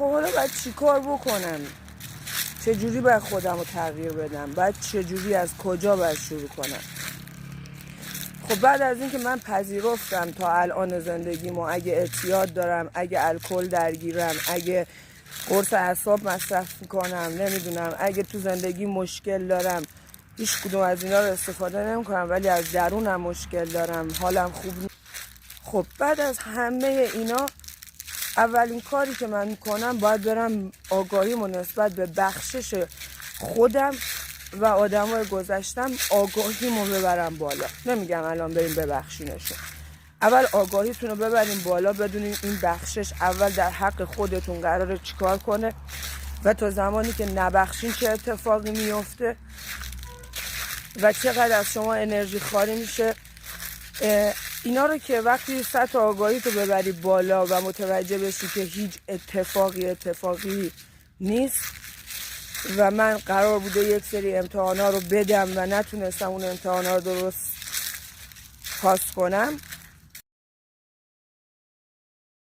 خب حالا باید چی کار بکنم؟ چجوری باید خودم رو تغییر بدم؟ باید چجوری، از کجا باید شروع کنم؟ خب بعد از اینکه من پذیرفتم تا الان زندگیمو، اگه اعتیاد دارم، اگه الکل درگیرم، اگه قرص اعصاب مصرف میکنم، نمیدونم، اگه تو زندگی مشکل دارم، هیچ کدوم از اینا رو استفاده نمیکنم ولی از درونم مشکل دارم، حالم خوب خب بعد از همه اینا اولین کاری که من میکنم باید برم آگاهیمو نسبت به بخشش خودم و آدمای گذشتم آگاهیمو ببرم بالا. نمیگم الان بریم ببخشینشون، اول آگاهیتون رو ببریم بالا، بدونین این بخشش اول در حق خودتون قراره چیکار کنه و تا زمانی که نبخشین چه اتفاقی میفته و چقدر از شما انرژی خاری میشه. اینا رو که وقتی سطح آگاهی تو ببری بالا و متوجه بشی که هیچ اتفاقی نیست و من قرار بوده یک سری امتحانا رو بدم و نتونستم اون امتحانا رو درست پاس کنم،